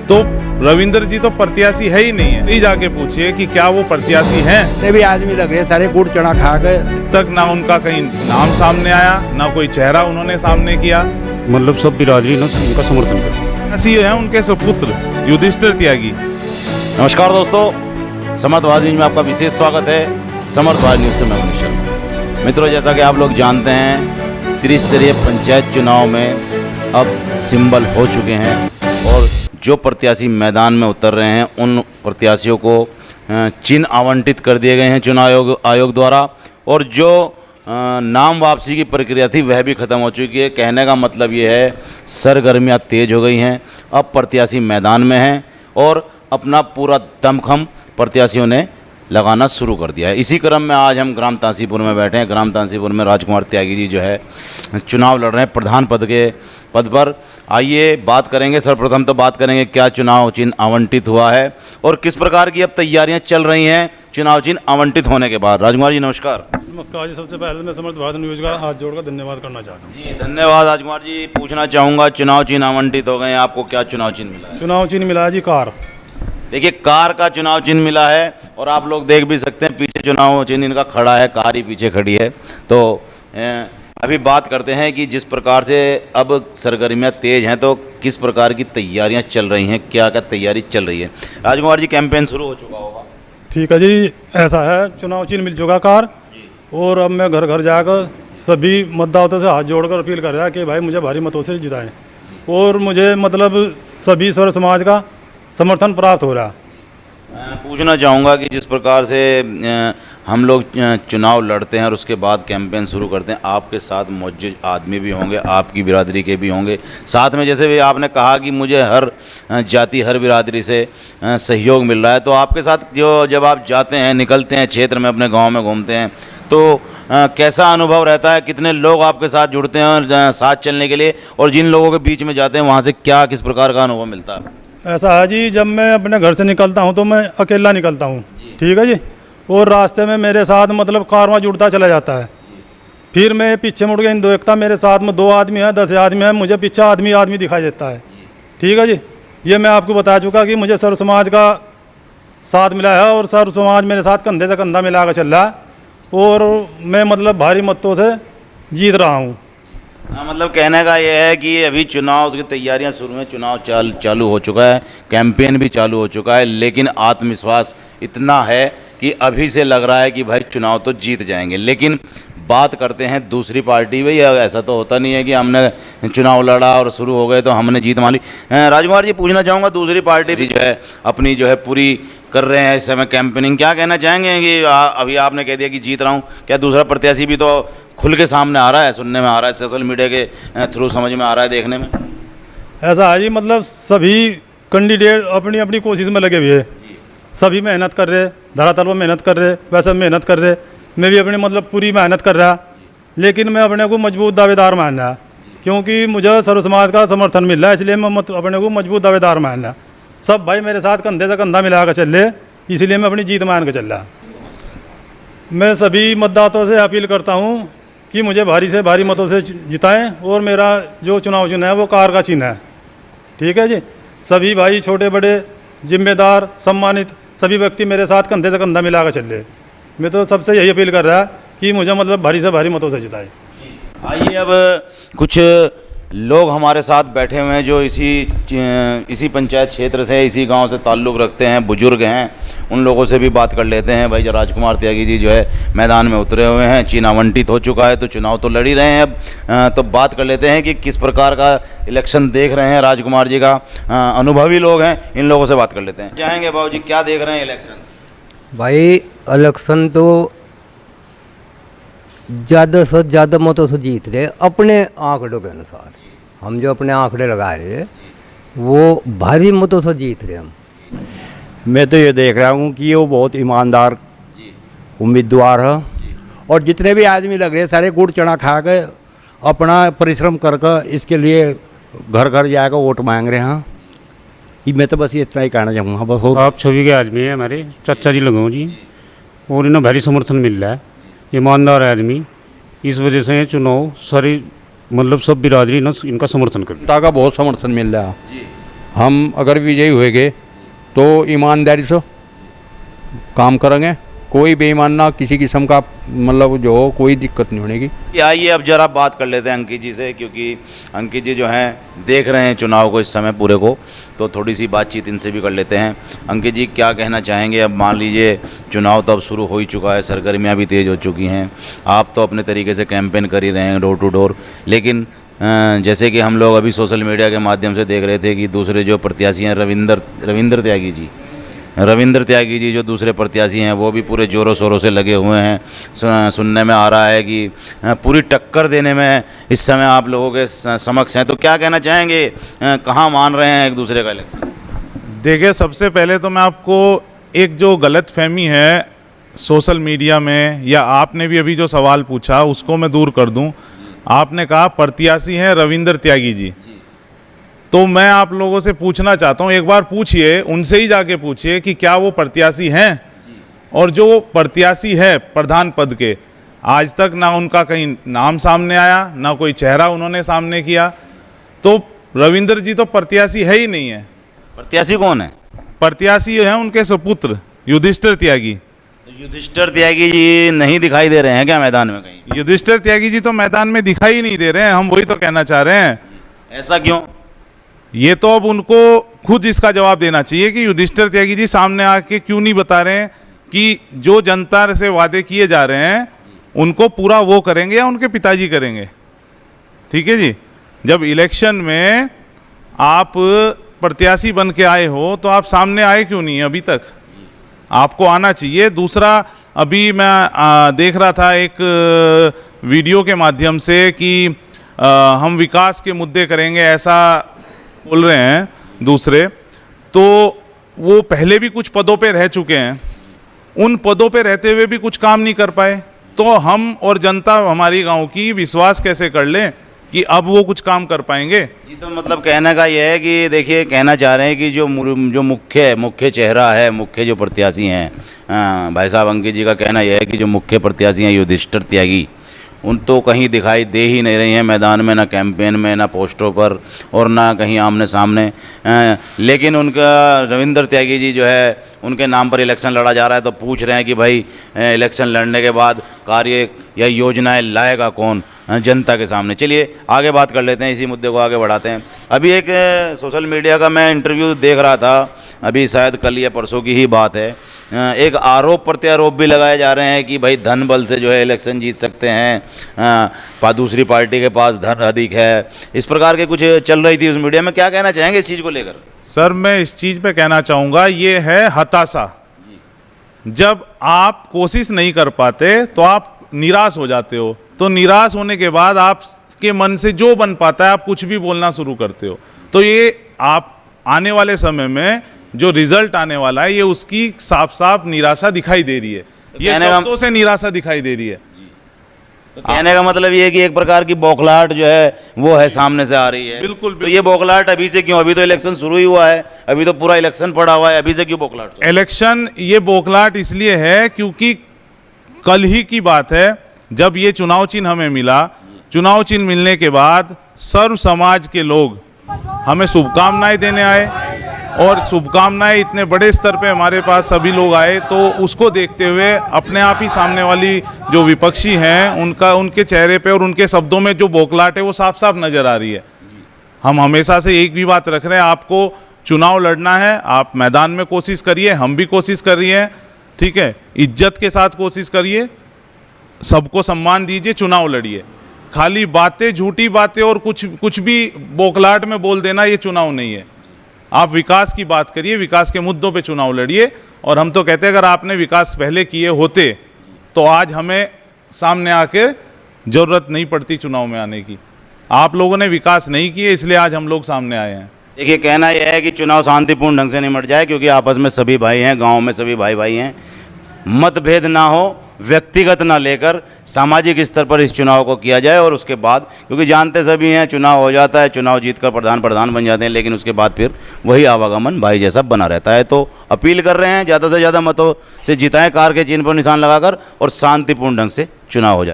तो रविंद्र जी तो प्रत्याशी है ही नहीं है। नहीं जाके पूछिए कि क्या वो प्रत्याशी हैं। जितने भी आदमी लग रहे सारे गुड़ चना खा के तक ना उनका कहीं नाम सामने आया, ना कोई चेहरा उन्होंने सामने किया। मतलब सब बिरादरी ना उनका समर्थन करती। ऐसी है उनके सुपुत्र युधिष्ठिर त्यागी। नमस्कार दोस्तों, समर्थवादी न्यूज में आपका विशेष स्वागत है। समर्थवादी न्यूज से मैं मनीष शर्मा। मित्रों, जैसा कि आप लोग जानते हैं, त्रिस्तरीय पंचायत चुनाव में अब सिंबल हो चुके हैं और जो प्रत्याशी मैदान में उतर रहे हैं उन प्रत्याशियों को चिन्ह आवंटित कर दिए गए हैं चुनाव आयोग द्वारा, और जो नाम वापसी की प्रक्रिया थी वह भी ख़त्म हो चुकी है। कहने का मतलब ये है, सरगर्मियाँ तेज हो गई हैं। अब प्रत्याशी मैदान में हैं और अपना पूरा दमखम प्रत्याशियों ने लगाना शुरू कर दिया है। इसी क्रम में आज हम ग्राम तांसीपुर में बैठे हैं। ग्राम तांसीपुर में राजकुमार त्यागी जी जो है चुनाव लड़ रहे हैं प्रधान पद पर। आइए बात करेंगे। सर्वप्रथम तो बात करेंगे क्या चुनाव चिन्ह आवंटित हुआ है और किस प्रकार की अब तैयारियां चल रही हैं चुनाव चिन्ह आवंटित होने के बाद। राजकुमार जी नमस्कार। नमस्कार जी। सबसे पहले मैं समर्थवादी न्यूज का हाथ जोड़कर धन्यवाद करना चाहता हूँ। जी धन्यवाद। राजकुमार जी, पूछना चाहूँगा, चुनाव चिन्ह आवंटित हो गए हैं, आपको क्या चुनाव चिन्ह मिला है? चुनाव चिन्ह मिला है जी कार। देखिए, कार का चुनाव चिन्ह मिला है और आप लोग देख भी सकते हैं पीछे चुनाव चिन्ह इनका खड़ा है, कार ही पीछे खड़ी है। तो अभी बात करते हैं कि जिस प्रकार से अब सरगर्मियाँ तेज हैं तो किस प्रकार की तैयारियां चल रही हैं, क्या क्या तैयारी चल रही है। राजकुमार जी, कैंपेन शुरू हो चुका होगा? ठीक है जी, ऐसा है, चुनाव चिन्ह मिल चुका कार और अब मैं घर घर जाकर सभी मतदाताओं से हाथ जोड़कर अपील कर रहा है कि भाई मुझे भारी मतों से जिताएं और मुझे मतलब सभी सर्व समाज का समर्थन प्राप्त हो रहा है। पूछना चाहूँगा कि जिस प्रकार से हम लोग चुनाव लड़ते हैं और उसके बाद कैंपेन शुरू करते हैं, आपके साथ मौजूद आदमी भी होंगे, आपकी बिरादरी के भी होंगे, साथ में जैसे भी आपने कहा कि मुझे हर जाति हर बिरादरी से सहयोग मिल रहा है, तो आपके साथ जो जब आप जाते हैं, निकलते हैं क्षेत्र में, अपने गांव में घूमते हैं, तो कैसा अनुभव रहता है? कितने लोग आपके साथ जुड़ते हैं और साथ चलने के लिए, और जिन लोगों के बीच में जाते हैं वहाँ से क्या किस प्रकार का अनुभव मिलता है? ऐसा है जी, जब मैं अपने घर से निकलता हूँ तो मैं अकेला निकलता हूँ, ठीक है जी, और रास्ते में मेरे साथ मतलब कारवां जुड़ता चला जाता है। फिर मैं पीछे मुड़ के देखता, मेरे साथ में 2 आदमी हैं, 10 आदमी हैं, मुझे पीछे आदमी दिखाई देता है, ठीक है जी। ये मैं आपको बता चुका कि मुझे सर्व समाज का साथ मिला है और सर्व समाज मेरे साथ कंधे से कंधा मिला कर चल रहा है और मैं मतलब भारी मतों से जीत रहा हूँ। हाँ, मतलब कहने का ये है कि अभी चुनाव की तैयारियां शुरू हैं, चुनाव चालू हो चुका है, कैंपेन भी चालू हो चुका है, लेकिन आत्मविश्वास इतना है कि अभी से लग रहा है कि भाई चुनाव तो जीत जाएंगे। लेकिन बात करते हैं दूसरी पार्टी में, या ऐसा तो होता नहीं है कि हमने चुनाव लड़ा और शुरू हो गए तो हमने जीत मान ली। राजकुमार जी, पूछना चाहूँगा, दूसरी पार्टी भी जो है अपनी जो है पूरी कर रहे हैं इस समय कैंपेनिंग, क्या कहना चाहेंगे कि अभी आपने कह दिया कि जीत रहा हूँ, क्या दूसरा प्रत्याशी भी तो खुल के सामने आ रहा है, सुनने में आ रहा है, सोशल मीडिया के थ्रू समझ में आ रहा है, देखने में? ऐसा है जी, मतलब सभी कैंडिडेट अपनी अपनी कोशिश में लगे हुए हैं, सभी मेहनत कर रहे, धरातल पर मेहनत कर रहे, वैसे मेहनत कर रहे, मैं भी अपनी मतलब पूरी मेहनत कर रहा, लेकिन मैं अपने को मजबूत दावेदार मान रहा क्योंकि मुझे सर्व समाज का समर्थन मिल रहा है, इसलिए मैं अपने को मजबूत दावेदार मान रहा। सब भाई मेरे साथ कंधे से कंधा मिला कर चल रहे, इसलिए मैं अपनी जीत मान कर चल रहा। मैं सभी मतदाताओं से अपील करता हूँ कि मुझे भारी से भारी मतों से जिताएं और मेरा जो चुनाव चिन्ह है वो कार का चिन्ह है, ठीक है जी। सभी भाई छोटे बड़े जिम्मेदार सम्मानित सभी व्यक्ति मेरे साथ कंधे से कंधा मिला कर चल रहे। मैं तो सबसे यही अपील कर रहा कि मुझे मतलब भारी से भारी मतों से जिताए। आइए, अब कुछ लोग हमारे साथ बैठे हुए हैं जो इसी पंचायत क्षेत्र से, इसी गांव से ताल्लुक़ रखते हैं, बुजुर्ग हैं, उन लोगों से भी बात कर लेते हैं। भाई राजकुमार त्यागी जी जो है मैदान में उतरे हुए हैं, चिन्ह आवंटित हो चुका है तो चुनाव तो लड़ ही रहे हैं अब, तो बात कर लेते हैं कि किस प्रकार का इलेक्शन देख रहे हैं। राजकुमार जी का अनुभवी लोग हैं, इन लोगों से बात कर लेते हैं। चाहेंगे बाबू जी, क्या देख रहे हैं इलेक्शन? भाई इलेक्शन तो ज़्यादा से ज़्यादा मतों से जीत रहे अपने आंकड़ों के अनुसार। हम जो अपने आंकड़े लगा रहे वो भारी मतों से जीत रहे हम। मैं तो ये देख रहा हूँ कि वो बहुत ईमानदार उम्मीदवार है और जितने भी आदमी लग रहे सारे गुड़ चना खा के अपना परिश्रम करके इसके लिए घर घर जाकर वोट मांग रहे हैं। मैं तो बस ये इतना ही कहना चाहूँगा। बस आप छवि के आदमी है, हमारे चाचा जी लगाओ जी, और इन्हें भारी समर्थन मिल रहा है, ईमानदार आदमी, इस वजह से ये चुनाव सारी मतलब सब बिरादरी ना इनका समर्थन करती है। का बहुत समर्थन मिल रहा है। हम अगर विजयी हुएंगे तो ईमानदारी से काम करेंगे, कोई बेईमान ना किसी किस्म का मतलब जो हो कोई दिक्कत नहीं होगी। आइए अब जरा बात कर लेते हैं अंकित जी से, क्योंकि अंकित जी जो हैं देख रहे हैं चुनाव को इस समय पूरे को, तो थोड़ी सी बातचीत इनसे भी कर लेते हैं। अंकित जी क्या कहना चाहेंगे? अब मान लीजिए चुनाव तो अब शुरू हो ही चुका है, सरगर्मियाँ भी तेज़ हो चुकी हैं, आप तो अपने तरीके से कैंपेन कर ही रहे हैं डोर टू डोर, लेकिन जैसे कि हम लोग अभी सोशल मीडिया के माध्यम से देख रहे थे कि दूसरे जो प्रत्याशी हैं रविंद्र त्यागी जी जो दूसरे प्रत्याशी हैं वो भी पूरे ज़ोरों शोरों से लगे हुए हैं। सुनने में आ रहा है कि पूरी टक्कर देने में इस समय आप लोगों के समक्ष हैं, तो क्या कहना चाहेंगे, कहाँ मान रहे हैं एक दूसरे का इलेक्शन? देखिए, सबसे पहले तो मैं आपको एक जो गलत फहमी है सोशल मीडिया में, या आपने भी अभी जो सवाल पूछा उसको मैं दूर कर दूं। आपने कहा प्रत्याशी हैं रविंद्र त्यागी जी, तो मैं आप लोगों से पूछना चाहता हूं, एक बार पूछिए, उनसे ही जाके पूछिए कि क्या वो प्रत्याशी हैं, और जो प्रत्याशी है प्रधान पद के, आज तक ना उनका कहीं नाम सामने आया, ना कोई चेहरा उन्होंने सामने किया, तो रविंद्र जी तो प्रत्याशी है ही नहीं है। प्रत्याशी कौन है? प्रत्याशी हैं उनके सुपुत्र युधिष्ठिर त्यागी। तो युधिष्ठिर त्यागी जी नहीं दिखाई दे रहे हैं क्या मैदान में कहीं? युधिष्ठिर त्यागी जी तो मैदान में दिखाई नहीं दे रहे हैं, हम वही तो कहना चाह रहे हैं। ऐसा क्यों? ये तो अब उनको खुद इसका जवाब देना चाहिए कि युधिष्ठिर त्यागी जी सामने आके क्यों नहीं बता रहे हैं कि जो जनता से वादे किए जा रहे हैं उनको पूरा वो करेंगे या उनके पिताजी करेंगे। ठीक है जी, जब इलेक्शन में आप प्रत्याशी बन के आए हो तो आप सामने आए क्यों नहीं अभी तक? आपको आना चाहिए। दूसरा, अभी मैं देख रहा था एक वीडियो के माध्यम से कि हम विकास के मुद्दे करेंगे ऐसा बोल रहे हैं दूसरे, तो वो पहले भी कुछ पदों पे रह चुके हैं, उन पदों पे रहते हुए भी कुछ काम नहीं कर पाए, तो हम और जनता हमारी गांव की विश्वास कैसे कर लें कि अब वो कुछ काम कर पाएंगे? जी, तो मतलब कहने का ये है कि देखिए, कहना चाह रहे हैं कि जो मुख्य चेहरा है, मुख्य जो प्रत्याशी हैं, भाई साहब अंकित जी का कहना यह है कि जो मुख्य प्रत्याशी हैं युधिष्ठिर त्यागी, उन तो कहीं दिखाई दे ही नहीं रही हैं मैदान में, ना कैंपेन में, ना पोस्टरों पर, और ना कहीं आमने सामने। लेकिन उनका रविंद्र त्यागी जी जो है उनके नाम पर इलेक्शन लड़ा जा रहा है, तो पूछ रहे हैं कि भाई इलेक्शन लड़ने के बाद कार्य या योजनाएं लाएगा कौन जनता के सामने? चलिए आगे बात कर लेते हैं, इसी मुद्दे को आगे बढ़ाते हैं। अभी एक सोशल मीडिया का मैं इंटरव्यू देख रहा था, अभी शायद कल या परसों की ही बात है, एक आरोप प्रत्यारोप भी लगाए जा रहे हैं कि भाई धन बल से जो है इलेक्शन जीत सकते हैं, दूसरी पार्टी के पास धन अधिक है, इस प्रकार के कुछ चल रही थी उस मीडिया में। क्या कहना चाहेंगे इस चीज़ को लेकर? सर, मैं इस चीज़ पे कहना चाहूँगा, ये है हताशा। जब आप कोशिश नहीं कर पाते तो आप निराश हो जाते हो, तो निराश होने के बाद आपके मन से जो बन पाता है आप कुछ भी बोलना शुरू करते हो, तो ये आप आने वाले समय में जो रिजल्ट आने वाला है ये उसकी साफ साफ निराशा दिखाई दे रही है, ये शब्दों से निराशा दिखाई दे रही है। तो कहने का मतलब ये है कि एक प्रकार की बौखलाहट जो है वो है सामने से आ रही है। बिल्कुल। तो ये बौखलाहट अभी से क्यों? अभी तो इलेक्शन शुरू ही हुआ है, अभी तो पूरा इलेक्शन पड़ा हुआ है, अभी से क्यों बौखलाहट? इलेक्शन ये बौखलाहट इसलिए है क्योंकि कल ही की बात है जब ये चुनाव चिन्ह हमें मिला, चुनाव चिन्ह मिलने के बाद सर्व समाज के लोग हमें शुभकामनाएं देने आए, और शुभकामनाएं इतने बड़े स्तर पे हमारे पास सभी लोग आए, तो उसको देखते हुए अपने आप ही सामने वाली जो विपक्षी हैं उनके चेहरे पे और उनके शब्दों में जो बौखलाहट है वो साफ साफ नजर आ रही है। हम हमेशा से एक भी बात रख रहे हैं, आपको चुनाव लड़ना है, आप मैदान में कोशिश करिए, हम भी कोशिश कर रही हैं, ठीक है, इज्जत के साथ कोशिश करिए, सबको सम्मान दीजिए, चुनाव लड़िए। खाली बातें, झूठी बातें और कुछ भी बौखलाहट में बोल देना ये चुनाव नहीं है। आप विकास की बात करिए, विकास के मुद्दों पे चुनाव लड़िए, और हम तो कहते हैं अगर आपने विकास पहले किए होते तो आज हमें सामने आके जरूरत नहीं पड़ती चुनाव में आने की। आप लोगों ने विकास नहीं किए इसलिए आज हम लोग सामने आए हैं। देखिए, कहना यह है कि चुनाव शांतिपूर्ण ढंग से निमट जाए, क्योंकि आपस में सभी भाई हैं, गाँव में सभी भाई भाई हैं, मतभेद ना हो, व्यक्तिगत ना लेकर सामाजिक स्तर पर इस चुनाव को किया जाए, और उसके बाद, क्योंकि जानते सभी हैं चुनाव हो जाता है, चुनाव जीतकर प्रधान बन जाते हैं, लेकिन उसके बाद फिर वही आवागमन भाई जैसा बना रहता है। तो अपील कर रहे हैं ज़्यादा से ज़्यादा मतों से जिताएं कार के चिन्ह पर निशान लगाकर, और शांतिपूर्ण ढंग से चुनाव हो जाए।